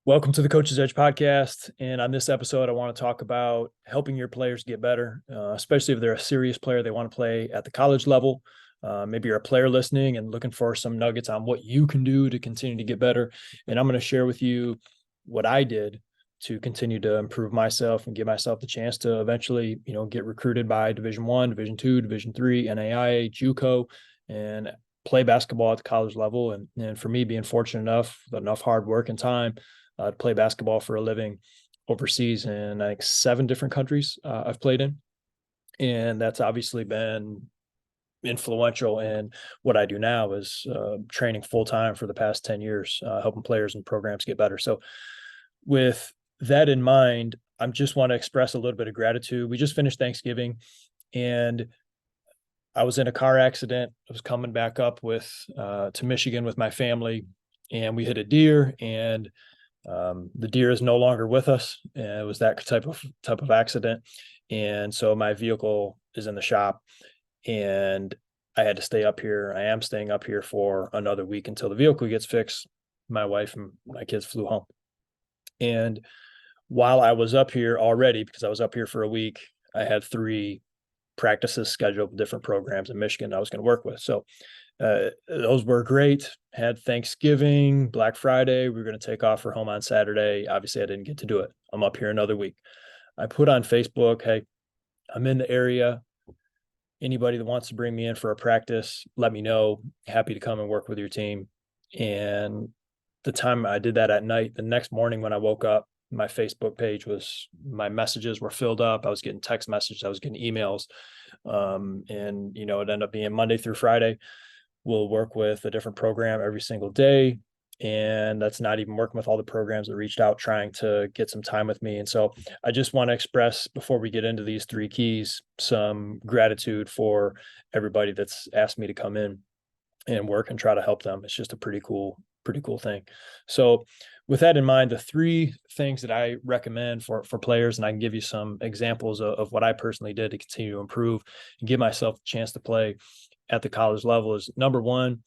Welcome to the Coach's Edge podcast. And on this episode, I want to talk about helping your players get better, especially if they're a serious player, they want to play at the college level. Maybe you're a player listening and looking for some nuggets on what you can do to continue to get better. And I'm going to share with you what I did to continue to improve myself and give myself the chance to eventually, get recruited by Division I, Division II, Division III, NAIA, JUCO, and play basketball at the college level. And for me, being fortunate enough, with enough hard work and time, to play basketball for a living overseas in like 7 different countries I've played in. And that's obviously been influential in what I do now is training full time for the past 10 years, helping players and programs get better. So with that in mind, I just want to express a little bit of gratitude. We just finished Thanksgiving and I was in a car accident. I was coming back up to Michigan with my family, and we hit a deer, and the deer is no longer with us. And it was that type of accident. And so my vehicle is in the shop and I had to stay up here. I am staying up here for another week until the vehicle gets fixed. My wife and my kids flew home. And while I was up here already, because I was up here for a week, I had 3 practices scheduled with different programs in Michigan I was going to work with. So those were great. Had Thanksgiving, Black Friday. We were going to take off for home on Saturday. Obviously, I didn't get to do it. I'm up here another week. I put on Facebook, hey, I'm in the area. Anybody that wants to bring me in for a practice, let me know. Happy to come and work with your team. And the time I did that at night, the next morning when I woke up, my Facebook page my messages were filled up. I was getting text messages. I was getting emails. And, it ended up being Monday through Friday. We'll work with a different program every single day. And that's not even working with all the programs that reached out trying to get some time with me. And so I just want to express, before we get into these 3 keys, some gratitude for everybody that's asked me to come in and work and try to help them. It's just a pretty cool thing. So with that in mind, the 3 things that I recommend for players, and I can give you some examples of what I personally did to continue to improve and give myself a chance to play at the college level, is number 1,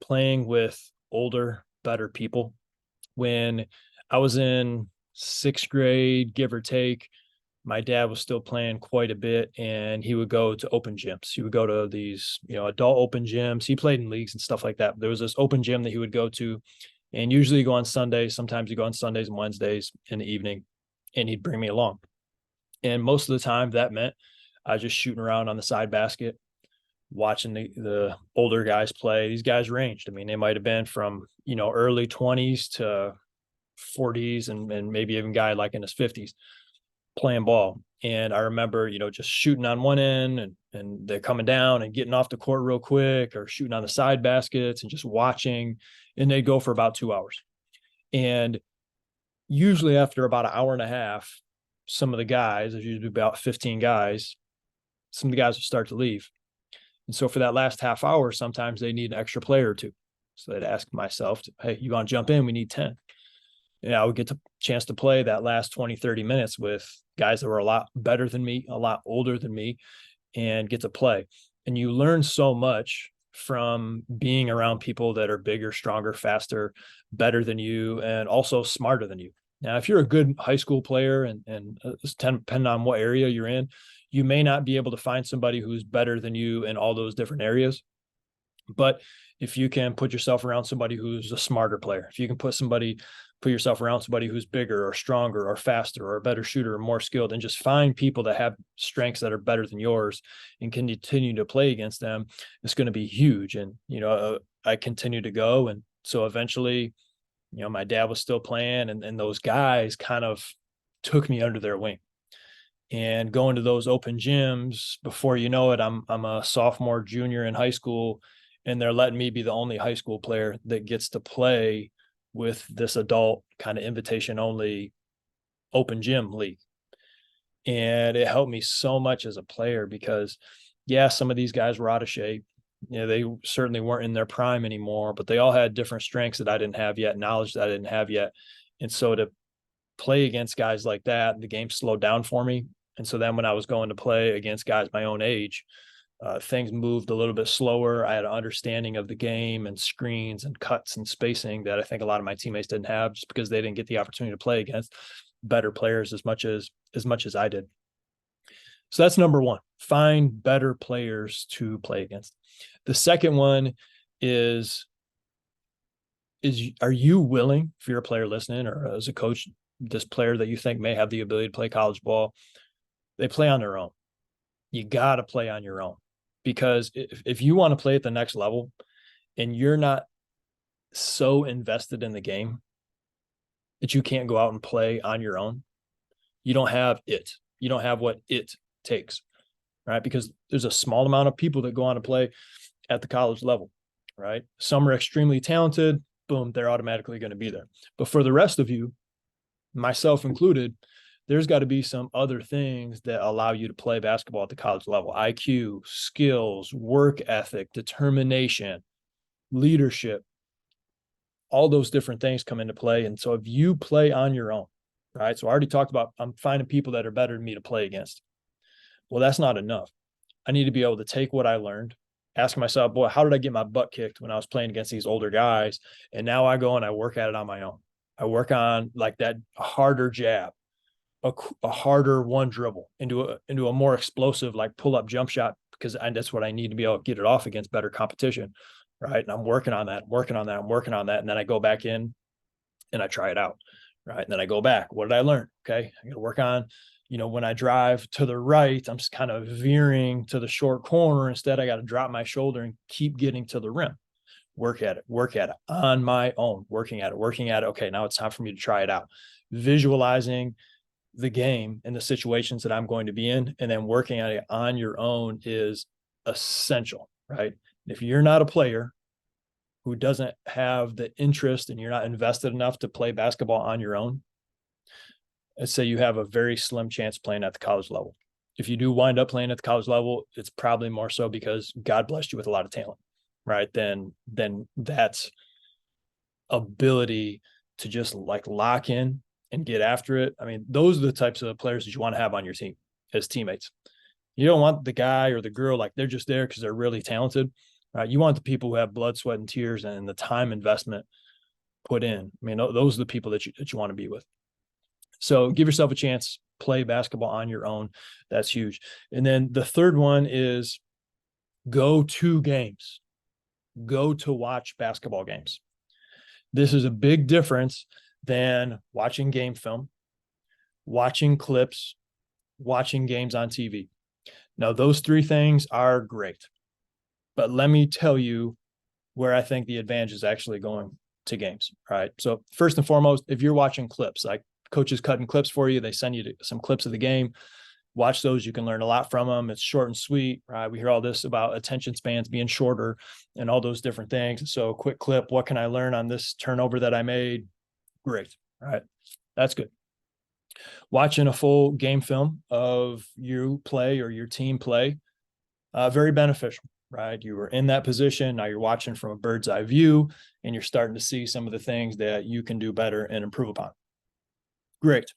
playing with older, better people. When I was in 6th grade, give or take, my dad was still playing quite a bit, and he would go to open gyms. He would go to these, adult open gyms. He played in leagues and stuff like that. There was this open gym that he would go to, and usually you go on Sundays. Sometimes you go on Sundays and Wednesdays in the evening, and he'd bring me along. And most of the time that meant I was just shooting around on the side basket, watching the older guys play. These guys ranged. I mean, they might have been from, early 20s to 40s and maybe even guy like in his 50s playing ball. And I remember, just shooting on one end and they're coming down and getting off the court real quick, or shooting on the side baskets and just watching. And they'd go for about 2 hours. And usually after about an hour and a half, some of the guys, there's usually about 15 guys, some of the guys will start to leave. And so for that last half hour, sometimes they need an extra player or 2. So I'd ask myself, hey, you want to jump in? We need 10. And I would get the chance to play that last 20, 30 minutes with guys that were a lot better than me, a lot older than me, and get to play. And you learn so much from being around people that are bigger, stronger, faster, better than you, and also smarter than you. Now, if you're a good high school player and depending on what area you're in, you may not be able to find somebody who's better than you in all those different areas. But if you can put yourself around somebody who's a smarter player, if you can put yourself around somebody who's bigger or stronger or faster or a better shooter or more skilled, and just find people that have strengths that are better than yours and can continue to play against them, it's going to be huge. And, I continue to go. And so eventually, my dad was still playing, and those guys kind of took me under their wing. And going to those open gyms, before you know it, I'm a sophomore, junior in high school, and they're letting me be the only high school player that gets to play with this adult kind of invitation only open gym league. And it helped me so much as a player because, yeah, some of these guys were out of shape. They certainly weren't in their prime anymore, but they all had different strengths that I didn't have yet, knowledge that I didn't have yet. And so to play against guys like that, the game slowed down for me. And so then when I was going to play against guys my own age, things moved a little bit slower. I had an understanding of the game and screens and cuts and spacing that I think a lot of my teammates didn't have, just because they didn't get the opportunity to play against better players as much as I did. So that's number one, find better players to play against. The second one is are you willing, if you're a player listening or as a coach, this player that you think may have the ability to play college ball, they play on their own. You got to play on your own, because if you want to play at the next level and you're not so invested in the game that you can't go out and play on your own, you don't have it. You don't have what it takes, right? Because there's a small amount of people that go on to play at the college level, right? Some are extremely talented. Boom, they're automatically going to be there. But for the rest of you, myself included, there's got to be some other things that allow you to play basketball at the college level. IQ, skills, work ethic, determination, leadership, all those different things come into play. And so if you play on your own, right? So I already talked about, I'm finding people that are better than me to play against. Well, that's not enough. I need to be able to take what I learned, ask myself, boy, how did I get my butt kicked when I was playing against these older guys? And now I go and I work at it on my own. I work on like that harder jab, a harder one dribble into a more explosive, like pull up jump shot, because that's what I need to be able to get it off against better competition. Right. And I'm working on that. And then I go back in and I try it out. Right. And then I go back. What did I learn? Okay. I got to work on, when I drive to the right, I'm just kind of veering to the short corner. Instead, I got to drop my shoulder and keep getting to the rim. Work at it on my own, working at it. Okay. Now it's time for me to try it out. Visualizing the game and the situations that I'm going to be in, and then working at it on your own is essential, right? If you're not a player who doesn't have the interest and you're not invested enough to play basketball on your own, let's say you have a very slim chance playing at the college level. If you do wind up playing at the college level, it's probably more so because God blessed you with a lot of talent, right? Then that's ability to just like lock in and get after it. I mean, those are the types of players that you want to have on your team as teammates. You don't want the guy or the girl like they're just there because they're really talented, right? You want the people who have blood, sweat, and tears and the time investment put in. I mean, those are the people that you want to be with. So give yourself a chance, play basketball on your own. That's huge. And then the third one is go to games, go to watch basketball games. This is a big difference than watching game film, watching clips, watching games on TV. Now, those three things are great, but let me tell you where I think the advantage is actually going to games, right? So first and foremost, if you're watching clips, like coaches cutting clips for you, they send you some clips of the game, watch those. You can learn a lot from them. It's short and sweet, right? We hear all this about attention spans being shorter and all those different things. So quick clip, what can I learn on this turnover that I made? Great, right? That's good. Watching a full game film of you play or your team play, very beneficial, right? You were in that position. Now you're watching from a bird's eye view and you're starting to see some of the things that you can do better and improve upon. Great.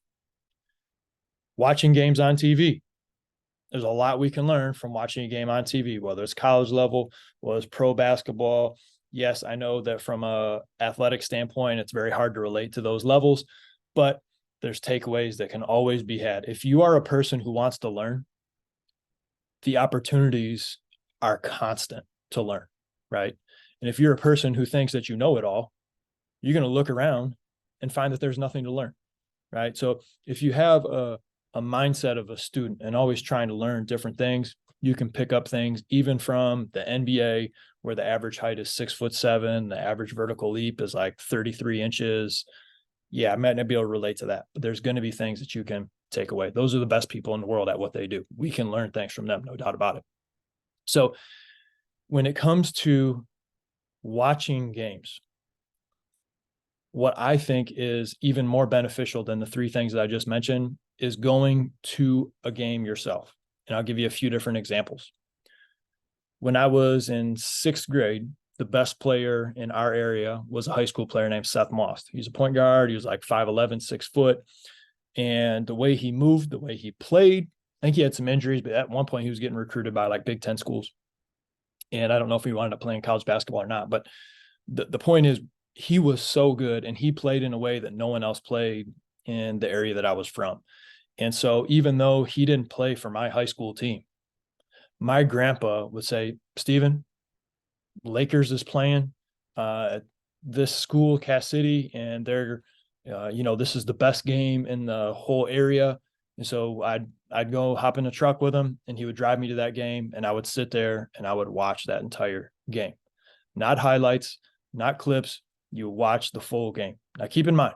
Watching games on TV. There's a lot we can learn from watching a game on TV, whether it's college level, whether it's pro basketball. Yes, I know that from a athletic standpoint, it's very hard to relate to those levels, but there's takeaways that can always be had. If you are a person who wants to learn, the opportunities are constant to learn, right? And if you're a person who thinks that you know it all, you're going to look around and find that there's nothing to learn, right? So if you have a mindset of a student and always trying to learn different things, you can pick up things even from the NBA, where the average height is 6'7", the average vertical leap is like 33 inches. Yeah, I might not be able to relate to that, but there's going to be things that you can take away. Those are the best people in the world at what they do. We can learn things from them, no doubt about it. So when it comes to watching games, what I think is even more beneficial than the three things that I just mentioned is going to a game yourself. And I'll give you a few different examples. When I was in 6th grade, the best player in our area was a high school player named Seth Moss. He's a point guard. He was like 5'11", 6 foot. And the way he moved, the way he played, think he had some injuries, but at one point he was getting recruited by like Big Ten schools. And I don't know if he wound up playing college basketball or not, but the point is he was so good and he played in a way that no one else played in the area that I was from. And so even though he didn't play for my high school team, my grandpa would say, Steven, Lakers is playing this school, Cass City, and they're, this is the best game in the whole area. And so I'd go hop in a truck with him, and he would drive me to that game, and I would sit there and I would watch that entire game, not highlights, not clips. You watch the full game. Now, keep in mind,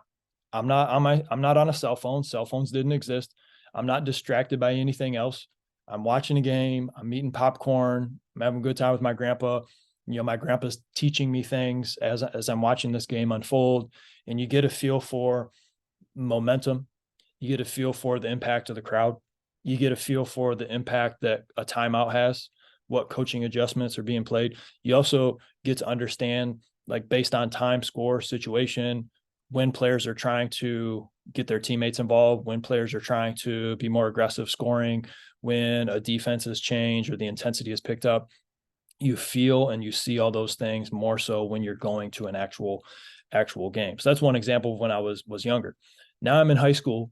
I'm not on a cell phone. Cell phones didn't exist. I'm not distracted by anything else. I'm watching a game. I'm eating popcorn. I'm having a good time with my grandpa. My grandpa's teaching me things as I'm watching this game unfold, and you get a feel for momentum. You get a feel for the impact of the crowd. You get a feel for the impact that a timeout has, what coaching adjustments are being played. You also get to understand, like, based on time, score, situation, when players are trying to get their teammates involved, when players are trying to be more aggressive scoring, when a defense has changed or the intensity is picked up. You feel and you see all those things more so when you're going to an actual game. So that's one example of when I was younger. Now I'm in high school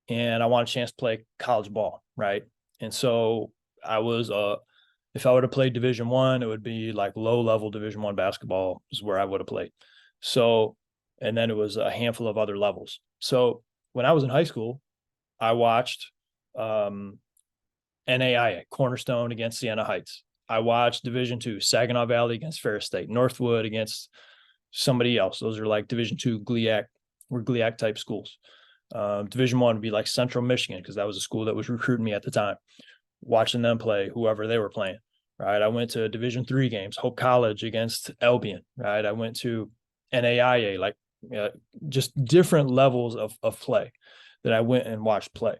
and I want a chance to play college ball, right? And so I was if I would have played Division 1, it would be like low level Division 1 basketball is where I would have played. So, and then it was a handful of other levels. So when I was in high school, I watched NAIA, Cornerstone against Siena Heights. I watched Division 2, Saginaw Valley against Ferris State, Northwood against somebody else. Those are like Division 2 GLIAC type schools. Division 1 would be like Central Michigan, because that was a school that was recruiting me at the time. Watching them play, whoever they were playing, right? I went to Division 3 games, Hope College against Albion, right? I went to NAIA, like just different levels of play that I went and watched play.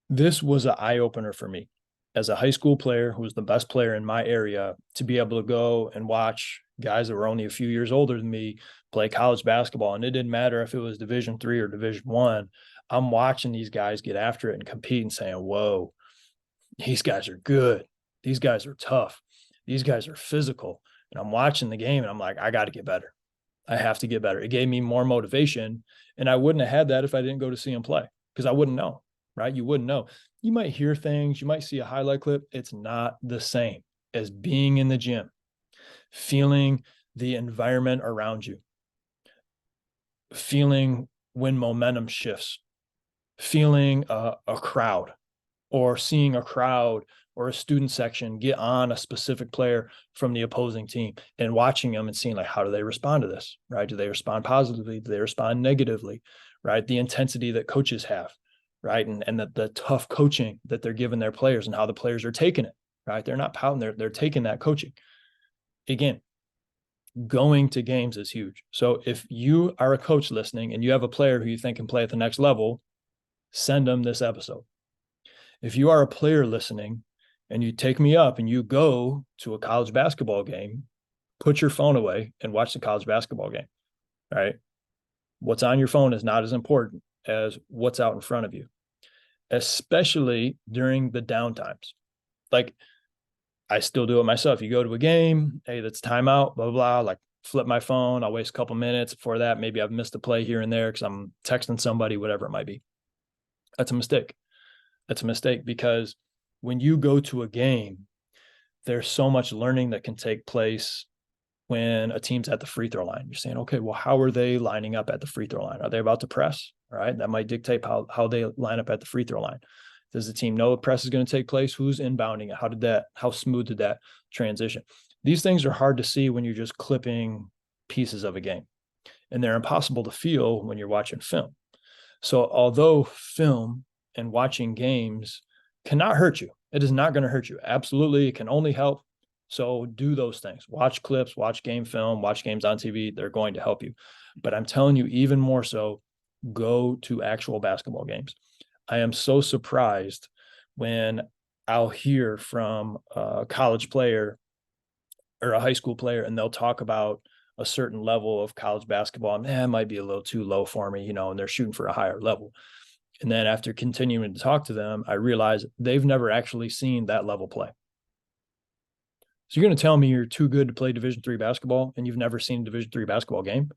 This was an eye opener for me as a high school player who was the best player in my area, to be able to go and watch guys that were only a few years older than me play college basketball. And it didn't matter if it was Division 3 or Division 1. I'm watching these guys get after it and compete and saying, whoa, these guys are good. These guys are tough. These guys are physical. And I'm watching the game and I'm like, I got to get better. I have to get better. It gave me more motivation. And I wouldn't have had that if I didn't go to see him play, because I wouldn't know, right? You wouldn't know. You might hear things, you might see a highlight clip. It's not the same as being in the gym, feeling the environment around you, feeling when momentum shifts, feeling a crowd, or seeing a crowd or a student section get on a specific player from the opposing team and watching them and seeing, like, how do they respond to this, right? Do they respond positively? Do they respond negatively, right? The intensity that coaches have, right? And the tough coaching that they're giving their players and how the players are taking it, right? They're not pouting, they're taking that coaching. Again, going to games is huge. So if you are a coach listening and you have a player who you think can play at the next level, send them this episode. If you are a player listening and you take me up and you go to a college basketball game, put your phone away and watch the college basketball game, right? What's on your phone is not as important as what's out in front of you, especially during the downtimes. Like, I still do it myself. You go to a game, hey, that's timeout, blah, blah, blah, like flip my phone. I'll waste a couple minutes before that. Maybe I've missed a play here and there because I'm texting somebody, whatever it might be. That's a mistake. That's a mistake, because when you go to a game, there's so much learning that can take place when a team's at the free throw line. You're saying, okay, well, how are they lining up at the free throw line? Are they about to press? All right. That might dictate how they line up at the free throw line. Does the team know a press is going to take place? Who's inbounding it? How smooth did that transition? These things are hard to see when you're just clipping pieces of a game, and they're impossible to feel when you're watching film. So although film and watching games cannot hurt you, it is not going to hurt you. Absolutely. It can only help. So do those things. Watch clips, watch game film, watch games on TV. They're going to help you. But I'm telling you, even more so, go to actual basketball games. I am so surprised when I'll hear from a college player or a high school player, and they'll talk about a certain level of college basketball. Man, it might be a little too low for me, and they're shooting for a higher level. And then after continuing to talk to them, I realized they've never actually seen that level play. So you're going to tell me you're too good to play Division III basketball and you've never seen a Division III basketball game?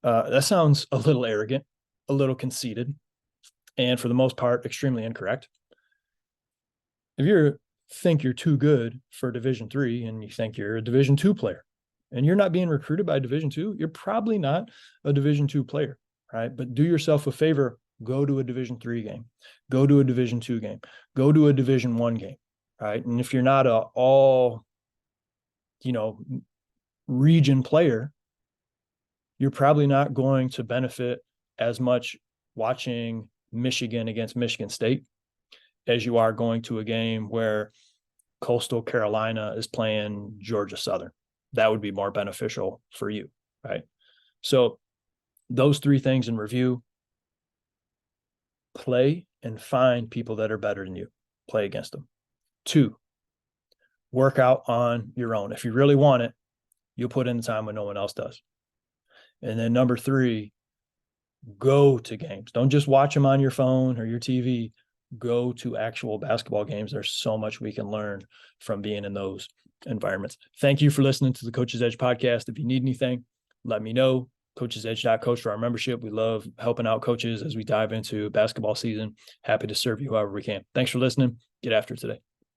That sounds a little arrogant, a little conceited, and for the most part, extremely incorrect. If you think you're too good for Division III and you think you're a Division II player and you're not being recruited by Division II, you're probably not a Division II player, right? But do yourself a favor, go to a Division III game, go to a Division II game, go to a Division I game, right? And if you're not a all, region player, you're probably not going to benefit as much watching Michigan against Michigan State as you are going to a game where Coastal Carolina is playing Georgia Southern. That would be more beneficial for you, right? So those three things in review: play and find people that are better than you, play against them. 2, work out on your own. If you really want it, you'll put in the time when no one else does. And then number 3, go to games. Don't just watch them on your phone or your TV. Go to actual basketball games. There's so much we can learn from being in those environments. Thank you for listening to the Coach's Edge podcast. If you need anything, let me know. coachsedge.coach for our membership. We love helping out coaches as we dive into basketball season. Happy to serve you however we can. Thanks for listening. Get after it today.